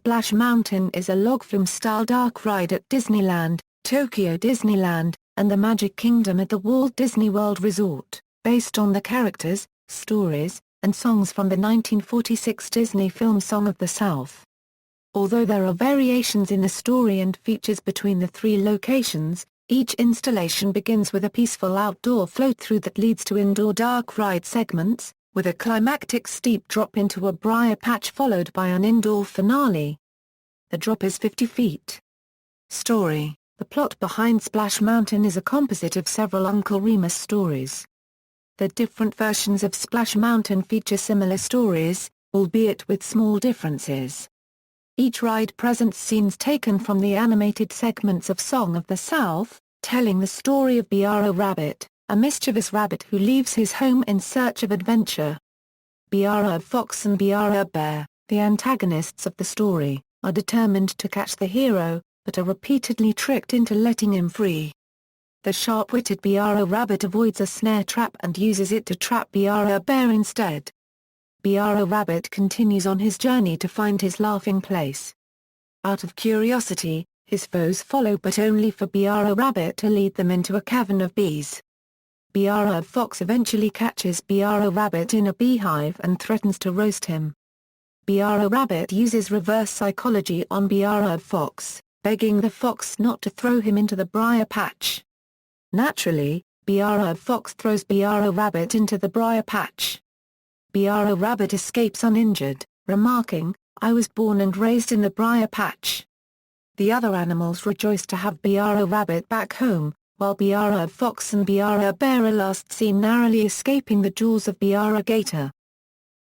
Splash Mountain is a log flume-style dark ride at Disneyland, Tokyo Disneyland, and the Magic Kingdom at the Walt Disney World Resort, based on the characters, stories, and songs from the 1946 Disney film Song of the South. Although there are variations in the story and features between the three locations, each installation begins with a peaceful outdoor float-through that leads to indoor dark ride segments, with a climactic steep drop into a briar patch followed by an indoor finale. The drop is 50 feet. Story: the plot behind Splash Mountain is a composite of several Uncle Remus stories. The different versions of Splash Mountain feature similar stories, albeit with small differences. Each ride presents scenes taken from the animated segments of Song of the South, telling the story of Briar Rabbit, a mischievous rabbit who leaves his home in search of adventure. Briar Fox and Briar Bear, the antagonists of the story, are determined to catch the hero, but are repeatedly tricked into letting him free. The sharp-witted Briar Rabbit avoids a snare trap and uses it to trap Briar Bear instead. Briar Rabbit continues on his journey to find his laughing place. Out of curiosity, his foes follow but only for Briar Rabbit to lead them into a cavern of bees. Briar Fox eventually catches Briar Rabbit in a beehive and threatens to roast him. Briar Rabbit uses reverse psychology on Briar Fox, begging the fox not to throw him into the briar patch. Naturally, Briar Fox throws Briar Rabbit into the briar patch. Briar Rabbit escapes uninjured, remarking, "I was born and raised in the briar patch." The other animals rejoice to have Briar Rabbit back home, while Briar Fox and Briar Bear are last seen narrowly escaping the jaws of Briar Gator.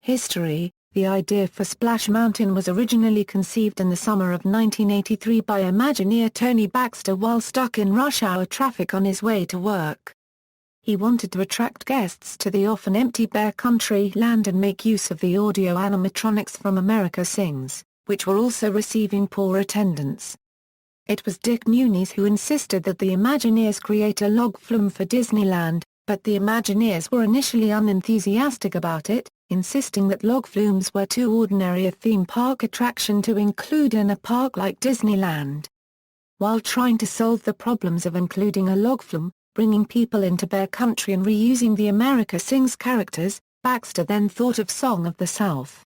History: the idea for Splash Mountain was originally conceived in the summer of 1983 by Imagineer Tony Baxter while stuck in rush hour traffic on his way to work. He wanted to attract guests to the often empty Bear Country land and make use of the audio animatronics from America Sings, which were also receiving poor attendance. It was Dick Muniz who insisted that the Imagineers create a log flume for Disneyland, but the Imagineers were initially unenthusiastic about it, insisting that log flumes were too ordinary a theme park attraction to include in a park like Disneyland. While trying to solve the problems of including a log flume, bringing people into Bear Country and reusing the America Sings characters, Baxter then thought of Song of the South.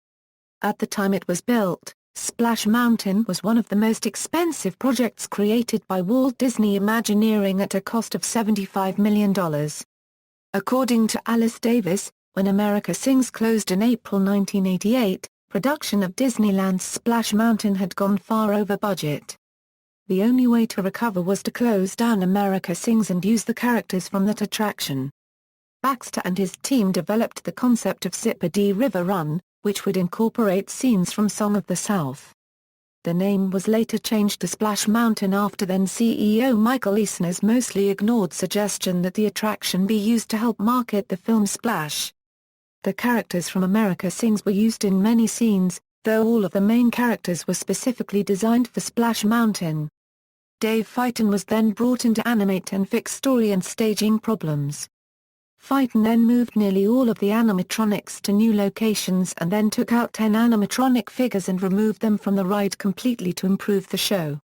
At the time it was built, Splash Mountain was one of the most expensive projects created by Walt Disney Imagineering at a cost of $75 million. According to Alice Davis, when America Sings closed in April 1988, production of Disneyland's Splash Mountain had gone far over budget. The only way to recover was to close down America Sings and use the characters from that attraction. Baxter and his team developed the concept of Zipper-D River Run, which would incorporate scenes from Song of the South. The name was later changed to Splash Mountain after then CEO Michael Eisner's mostly ignored suggestion that the attraction be used to help market the film Splash. The characters from America Sings were used in many scenes, though all of the main characters were specifically designed for Splash Mountain. Dave Feighton was then brought in to animate and fix story and staging problems. Feighton then moved nearly all of the animatronics to new locations and then took out 10 animatronic figures and removed them from the ride completely to improve the show.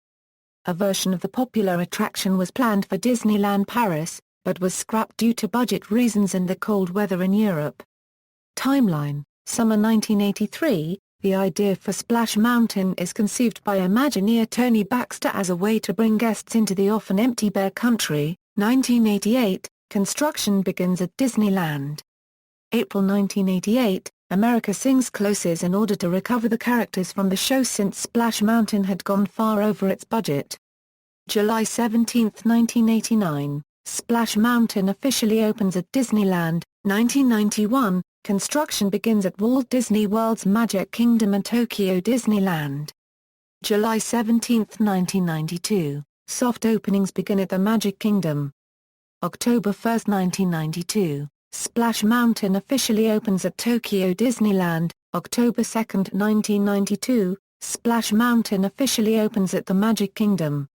A version of the popular attraction was planned for Disneyland Paris, but was scrapped due to budget reasons and the cold weather in Europe. Timeline: Summer 1983, the idea for Splash Mountain is conceived by Imagineer Tony Baxter as a way to bring guests into the often empty Bear Country. 1988, construction begins at Disneyland. April 1988, America Sings closes in order to recover the characters from the show since Splash Mountain had gone far over its budget. July 17, 1989, Splash Mountain officially opens at Disneyland. 1991, construction begins at Walt Disney World's Magic Kingdom and Tokyo Disneyland. July 17, 1992, soft openings begin at the Magic Kingdom. October 1, 1992, Splash Mountain officially opens at Tokyo Disneyland. October 2, 1992, Splash Mountain officially opens at the Magic Kingdom.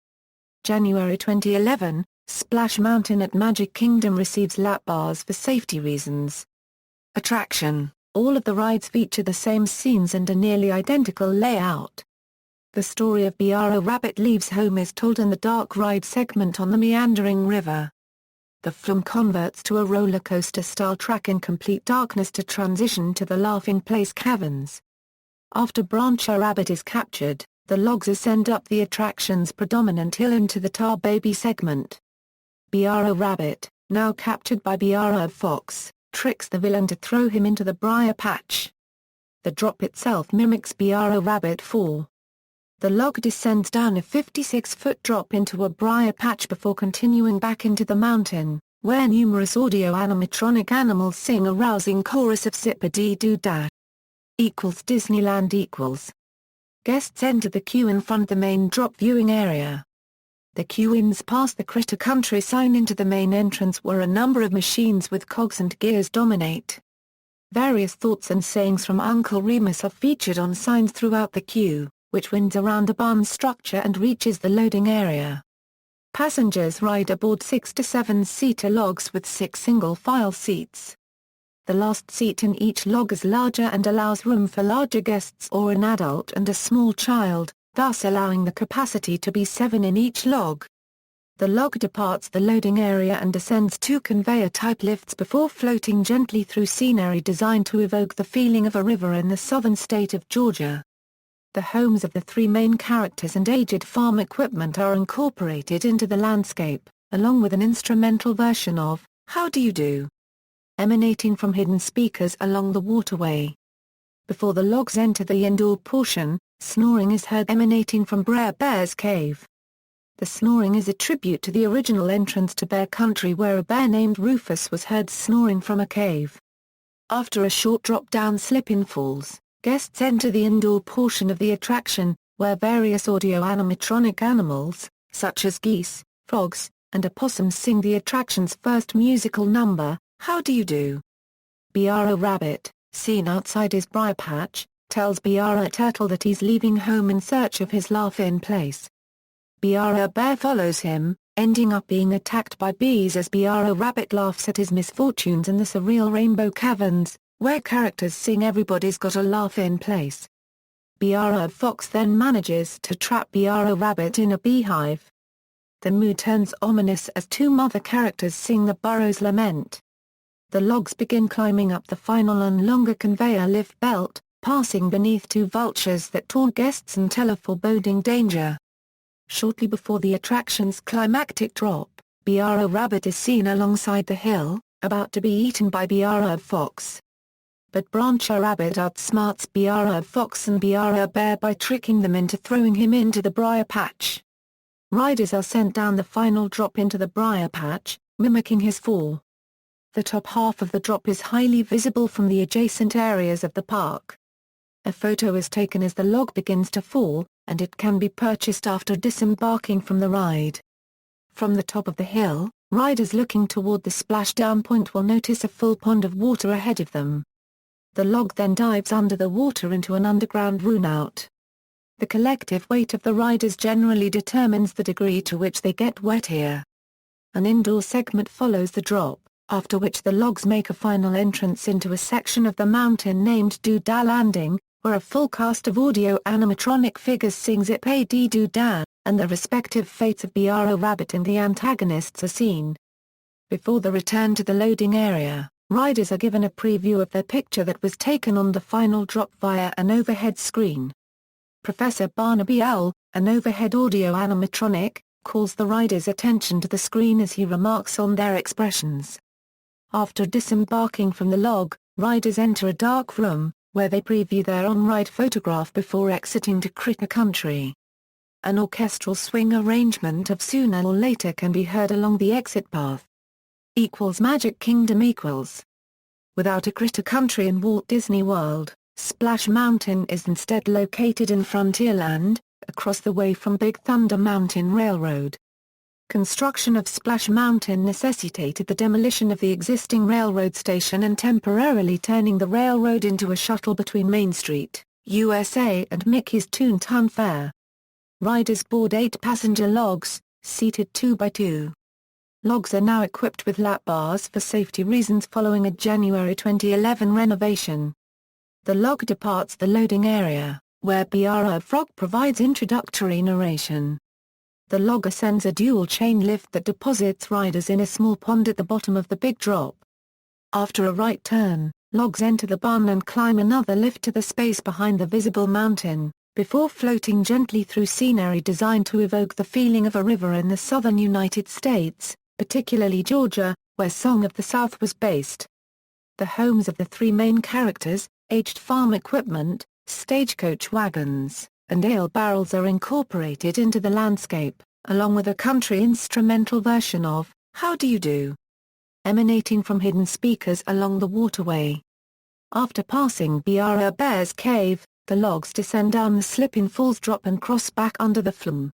January 2011, Splash Mountain at Magic Kingdom receives lap bars for safety reasons. Attraction: all of the rides feature the same scenes and a nearly identical layout. The story of Briar Rabbit leaves home is told in the dark ride segment on the meandering river. The flume converts to a roller coaster-style track in complete darkness to transition to the Laughing Place caverns. After Briar Rabbit is captured, the logs ascend up the attraction's predominant hill into the Tar Baby segment. Briar Rabbit, now captured by Briar Fox, tricks the villain to throw him into the briar patch. The drop itself mimics Briar Rabbit 4. The log descends down a 56-foot drop into a briar patch before continuing back into the mountain, where numerous audio-animatronic animals sing a rousing chorus of Zip-a-dee-doo-dah. Disneyland. Guests enter the queue in front of the main drop viewing area. The queue ends past the Critter Country sign into the main entrance where a number of machines with cogs and gears dominate. Various thoughts and sayings from Uncle Remus are featured on signs throughout the queue, which winds around a barn structure and reaches the loading area. Passengers ride aboard 6 to 7-seater logs with 6 single-file seats. The last seat in each log is larger and allows room for larger guests or an adult and a small child, thus allowing the capacity to be 7 in each log. The log departs the loading area and descends 2 conveyor-type lifts before floating gently through scenery designed to evoke the feeling of a river in the southern state of Georgia. The homes of the 3 main characters and aged farm equipment are incorporated into the landscape, along with an instrumental version of "How Do You Do?" emanating from hidden speakers along the waterway. Before the logs enter the indoor portion, snoring is heard emanating from Brer Bear's cave. The snoring is a tribute to the original entrance to Bear Country where a bear named Rufus was heard snoring from a cave. After a short drop-down slip-in falls, guests enter the indoor portion of the attraction, where various audio-animatronic animals, such as geese, frogs, and opossums sing the attraction's first musical number, "How Do You Do?" Briar Rabbit, seen outside his briar patch, tells Briar Turtle that he's leaving home in search of his Laugh-In Place. Briar Bear follows him, ending up being attacked by bees as Briar Rabbit laughs at his misfortunes in the surreal Rainbow Caverns, where characters sing "Everybody's Got a Laugh-In Place." Briar Fox then manages to trap Briar Rabbit in a beehive. The mood turns ominous as 2 mother characters sing the Burro's Lament. The logs begin climbing up the final and longer conveyor lift belt, passing beneath 2 vultures that taunt guests and tell of foreboding danger. Shortly before the attraction's climactic drop, Briar Rabbit is seen alongside the hill, about to be eaten by Briar Fox. But Briar Rabbit outsmarts Briar Fox and Briar Bear by tricking them into throwing him into the briar patch. Riders are sent down the final drop into the briar patch, mimicking his fall. The top half of the drop is highly visible from the adjacent areas of the park. A photo is taken as the log begins to fall, and it can be purchased after disembarking from the ride. From the top of the hill, riders looking toward the splashdown point will notice a full pond of water ahead of them. The log then dives under the water into an underground runout. The collective weight of the riders generally determines the degree to which they get wet here. An indoor segment follows the drop, after which the logs make a final entrance into a section of the mountain named Doo-Dah Landing, where a full cast of audio-animatronic figures sing Zip-a-dee-doo-dah, and the respective fates of Briar Rabbit and the antagonists are seen. Before the return to the loading area, riders are given a preview of their picture that was taken on the final drop via an overhead screen. Professor Barnaby Owl, an overhead audio animatronic, calls the riders' attention to the screen as he remarks on their expressions. After disembarking from the log, riders enter a dark room, where they preview their on-ride photograph before exiting to Critter Country. An orchestral swing arrangement of "Sooner or Later" can be heard along the exit path. Magic Kingdom. Without a Critter Country in Walt Disney World, Splash Mountain is instead located in Frontierland, across the way from Big Thunder Mountain Railroad. Construction of Splash Mountain necessitated the demolition of the existing railroad station and temporarily turning the railroad into a shuttle between Main Street, USA and Mickey's Toontown Fair. Riders board 8-passenger logs, seated 2 by 2. Logs are now equipped with lap bars for safety reasons following a January 2011 renovation. The log departs the loading area, where Briar Frog provides introductory narration. The log ascends a dual-chain lift that deposits riders in a small pond at the bottom of the big drop. After a right turn, logs enter the barn and climb another lift to the space behind the visible mountain, before floating gently through scenery designed to evoke the feeling of a river in the southern United States, particularly Georgia, where Song of the South was based. The homes of the three main characters, aged farm equipment, stagecoach wagons, and ale barrels are incorporated into the landscape, along with a country instrumental version of "How Do You Do?" emanating from hidden speakers along the waterway. After passing Briar Bear's Cave, the logs descend down the Slipping Falls drop and cross back under the flume.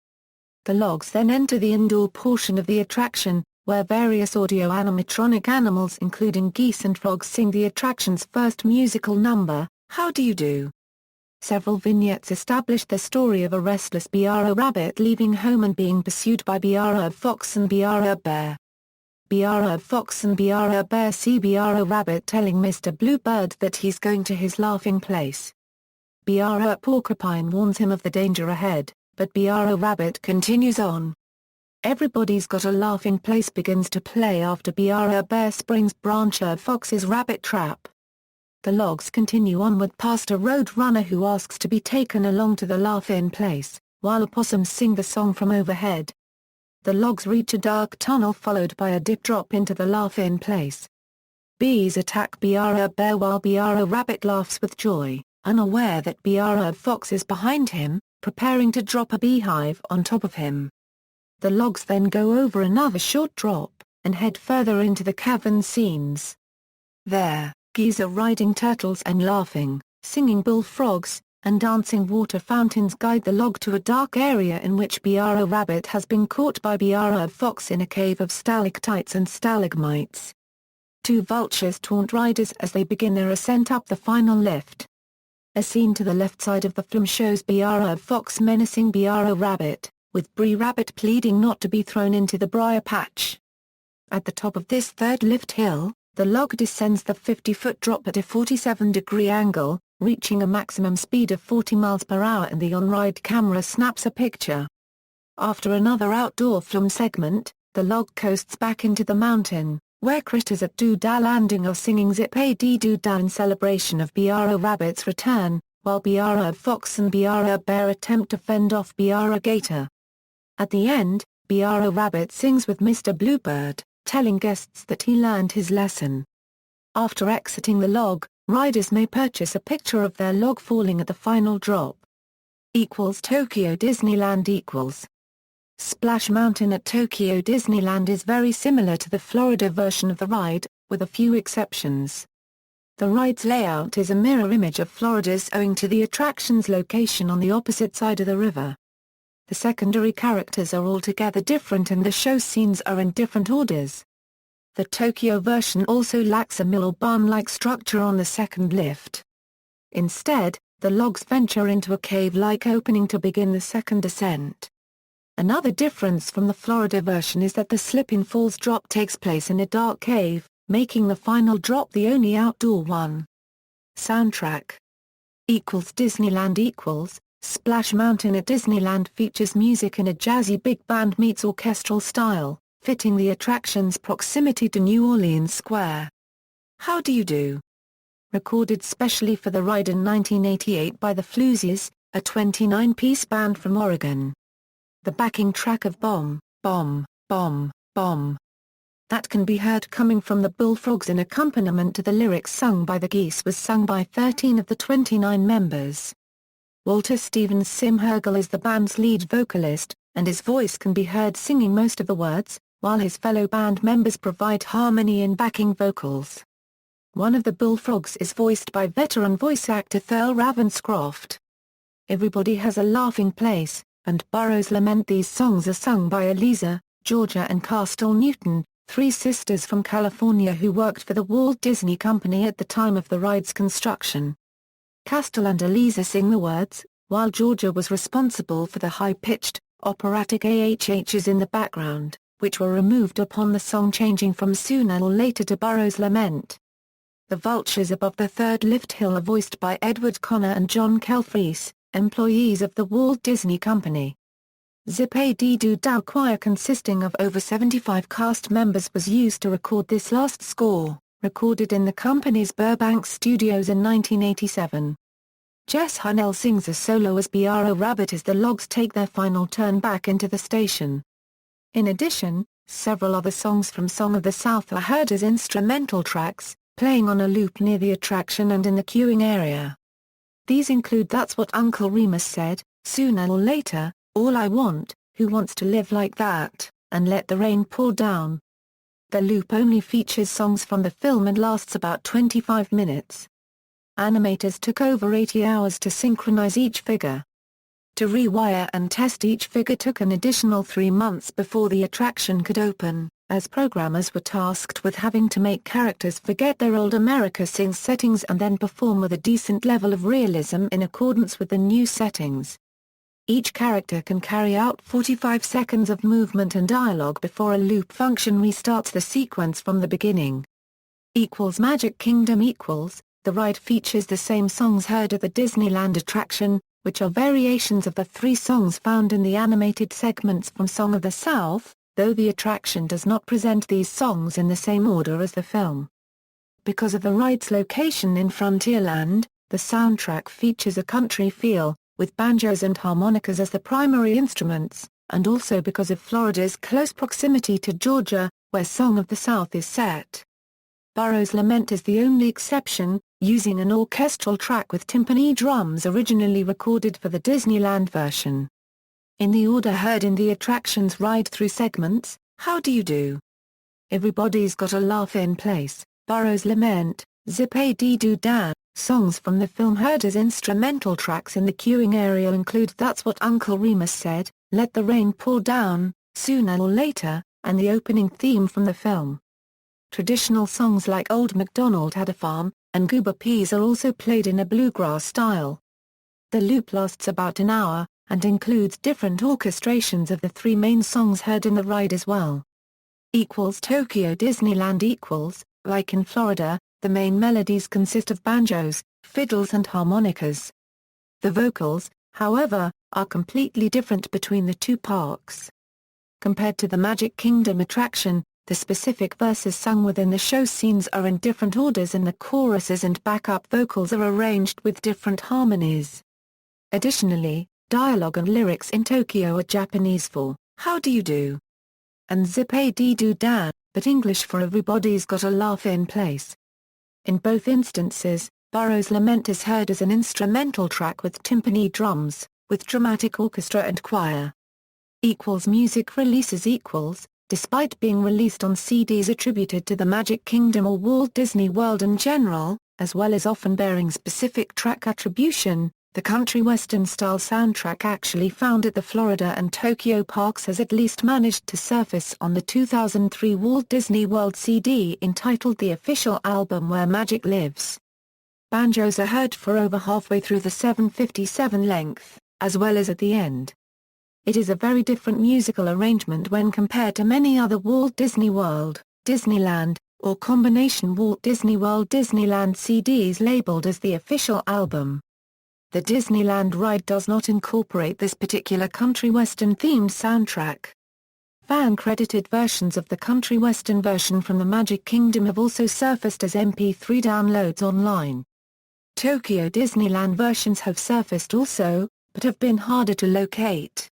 The logs then enter the indoor portion of the attraction, where various audio-animatronic animals including geese and frogs sing the attraction's first musical number, "How Do You Do?" Several vignettes establish the story of a restless Briar rabbit leaving home and being pursued by Briar Fox and Briar Bear. Briar Fox and Briar Bear see Briar Rabbit telling Mr. Bluebird that he's going to his laughing place. Briar Porcupine warns him of the danger ahead, but Briar Rabbit continues on. Everybody's Got a Laughing Place begins to play after Briar Bear springs Brancher Fox's rabbit trap. The logs continue onward past a road runner who asks to be taken along to the laugh-in place, while opossums sing the song from overhead. The logs reach a dark tunnel followed by a dip drop into the laugh-in place. Bees attack Briar Bear while Briar Rabbit laughs with joy, unaware that Briar Fox is behind him, preparing to drop a beehive on top of him. The logs then go over another short drop, and head further into the cavern scenes. There, geese are riding turtles and laughing, singing bullfrogs, and dancing water fountains guide the log to a dark area in which Briar Rabbit has been caught by Briar Fox in a cave of stalactites and stalagmites. Two vultures taunt riders as they begin their ascent up the final lift. A scene to the left side of the flume shows Briar Fox menacing Briar Rabbit, with Bree Rabbit pleading not to be thrown into the briar patch. At the top of this third lift hill, the log descends the 50-foot drop at a 47-degree angle, reaching a maximum speed of 40 miles per hour, and the on-ride camera snaps a picture. After another outdoor flume segment, the log coasts back into the mountain, where critters at Doodah Landing are singing Zip-a-dee-doo-dah in celebration of Briar Rabbit's return, while Briar Fox and Briar Bear attempt to fend off Briar Gator. At the end, Briar Rabbit sings with Mr. Bluebird, telling guests that he learned his lesson. After exiting the log, riders may purchase a picture of their log falling at the final drop. Tokyo Disneyland Splash Mountain at Tokyo Disneyland is very similar to the Florida version of the ride, with a few exceptions. The ride's layout is a mirror image of Florida's owing to the attraction's location on the opposite side of the river. The secondary characters are altogether different and the show scenes are in different orders. The Tokyo version also lacks a mill or barn-like structure on the second lift. Instead, the logs venture into a cave-like opening to begin the second ascent. Another difference from the Florida version is that the Slipping Falls drop takes place in a dark cave, making the final drop the only outdoor one. Soundtrack Disneyland Splash Mountain at Disneyland features music in a jazzy big band meets orchestral style, fitting the attraction's proximity to New Orleans Square. How Do You Do? Recorded specially for the ride in 1988 by the Floozies, a 29-piece band from Oregon. The backing track of Bomb, Bomb, Bomb, Bomb, that can be heard coming from the bullfrogs in accompaniment to the lyrics sung by the geese was sung by 13 of the 29 members. Walter Stevens Simhergel is the band's lead vocalist, and his voice can be heard singing most of the words, while his fellow band members provide harmony and backing vocals. One of the bullfrogs is voiced by veteran voice actor Thurl Ravenscroft. Everybody Has a Laughing Place, and Burroughs Lament. These songs are sung by Eliza, Georgia and Castle Newton, three sisters from California who worked for the Walt Disney Company at the time of the ride's construction. Castle and Eliza sing the words, while Georgia was responsible for the high-pitched, operatic AHHs in the background, which were removed upon the song changing from Sooner or Later to Burroughs Lament. The vultures above the third lift hill are voiced by Edward Connor and John Kelfreese, Employees of the Walt Disney Company. Zip-a-dee-doo-dah choir consisting of over 75 cast members was used to record this last score, recorded in the company's Burbank studios in 1987. Jess Hunnell sings a solo as Briar Rabbit as the logs take their final turn back into the station. In addition, several other songs from Song of the South are heard as instrumental tracks, playing on a loop near the attraction and in the queuing area. These include That's What Uncle Remus Said, Sooner or Later, All I Want, Who Wants to Live Like That, and Let the Rain Pour Down. The loop only features songs from the film and lasts about 25 minutes. Animators took over 80 hours to synchronize each figure. To rewire and test each figure took an additional 3 months before the attraction could open, as programmers were tasked with having to make characters forget their old America Sings settings and then perform with a decent level of realism in accordance with the new settings. Each character can carry out 45 seconds of movement and dialogue before a loop function restarts the sequence from the beginning. Magic Kingdom The ride features the same songs heard at the Disneyland attraction, which are variations of the 3 songs found in the animated segments from Song of the South, though the attraction does not present these songs in the same order as the film. Because of the ride's location in Frontierland, the soundtrack features a country feel, with banjos and harmonicas as the primary instruments, and also because of Florida's close proximity to Georgia, where Song of the South is set. Burroughs' Lament is the only exception, using an orchestral track with timpani drums originally recorded for the Disneyland version. In the order heard in the attraction's ride-through segments, How Do You Do? Everybody's Got a Laugh in Place, Burroughs' Lament, Zip-a-dee-doo-dah. Songs from the film heard as instrumental tracks in the queuing area include That's What Uncle Remus Said, Let the Rain Pour Down, Sooner or Later, and the opening theme from the film. Traditional songs like Old MacDonald Had a Farm, and Goober Peas are also played in a bluegrass style. The loop lasts about an hour, and includes different orchestrations of the 3 main songs heard in the ride as well. Tokyo Disneyland Like in Florida, the main melodies consist of banjos, fiddles and harmonicas. The vocals, however, are completely different between the 2 parks. Compared to the Magic Kingdom attraction, the specific verses sung within the show scenes are in different orders and the choruses and backup vocals are arranged with different harmonies. Additionally, dialogue and lyrics in Tokyo are Japanese for, How Do You Do? And Zip-a-dee-doo-dah, but English for Everybody's Got a Laugh in Place. In both instances, Burroughs' Lament is heard as an instrumental track with timpani drums, with dramatic orchestra and choir. Music releases Despite being released on CDs attributed to the Magic Kingdom or Walt Disney World in general, as well as often bearing specific track attribution, the country western-style soundtrack actually found at the Florida and Tokyo parks has at least managed to surface on the 2003 Walt Disney World CD entitled The Official Album Where Magic Lives. Banjos are heard for over halfway through the 7:57 length, as well as at the end. It is a very different musical arrangement when compared to many other Walt Disney World, Disneyland, or combination Walt Disney World Disneyland CDs labeled as the official album. The Disneyland ride does not incorporate this particular country western-themed soundtrack. Fan-credited versions of the country western version from the Magic Kingdom have also surfaced as MP3 downloads online. Tokyo Disneyland versions have surfaced also, but have been harder to locate.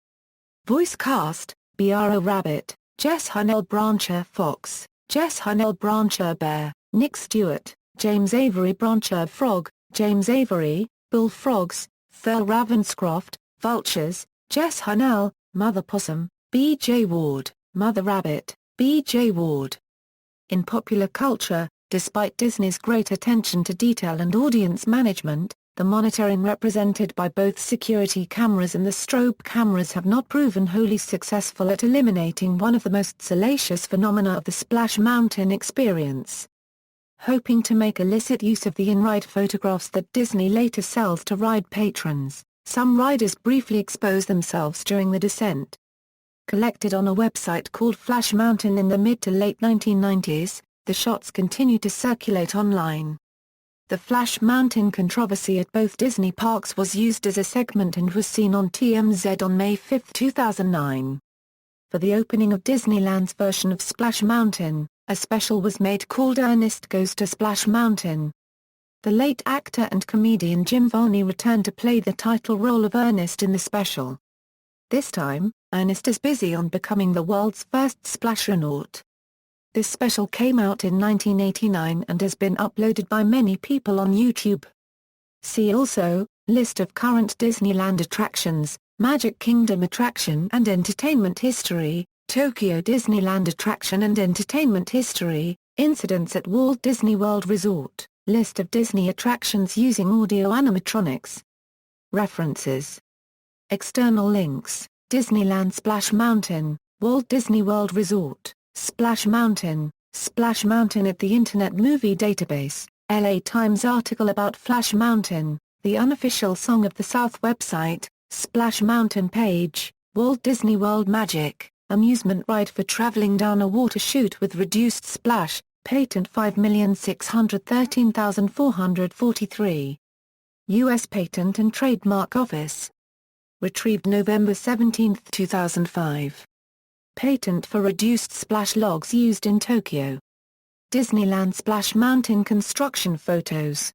Voice cast: Briar Rabbit, Jess Hunnell Brancher Fox, Jess Hunnell Brancher Bear, Nick Stewart, James Avery Brancher Frog, James Avery, Bullfrogs, Thurl Ravenscroft, Vultures, Jess Hunnell, Mother Possum, B.J. Ward, Mother Rabbit, B.J. Ward. In popular culture, despite Disney's great attention to detail and audience management, the monitoring represented by both security cameras and the strobe cameras have not proven wholly successful at eliminating one of the most salacious phenomena of the Splash Mountain experience. Hoping to make illicit use of the in-ride photographs that Disney later sells to ride patrons, some riders briefly expose themselves during the descent. Collected on a website called Flash Mountain in the mid to late 1990s, the shots continue to circulate online. The Splash Mountain controversy at both Disney parks was used as a segment and was seen on TMZ on May 5, 2009. For the opening of Disneyland's version of Splash Mountain, a special was made called Ernest Goes to Splash Mountain. The late actor and comedian Jim Varney returned to play the title role of Ernest in the special. This time, Ernest is busy on becoming the world's first splashronaut. This special came out in 1989 and has been uploaded by many people on YouTube. See also, List of current Disneyland attractions, Magic Kingdom attraction and entertainment history, Tokyo Disneyland attraction and entertainment history, incidents at Walt Disney World Resort, list of Disney attractions using audio animatronics. References. External links, Disneyland Splash Mountain, Walt Disney World Resort, Splash Mountain at the Internet Movie Database, LA Times article about Splash Mountain, the unofficial Song of the South website, Splash Mountain page, Walt Disney World Magic, amusement ride for traveling down a water chute with reduced splash, patent 5,613,443. U.S. Patent and Trademark Office. Retrieved November 17, 2005. Patent for reduced splash logs used in Tokyo. Disneyland Splash Mountain construction photos.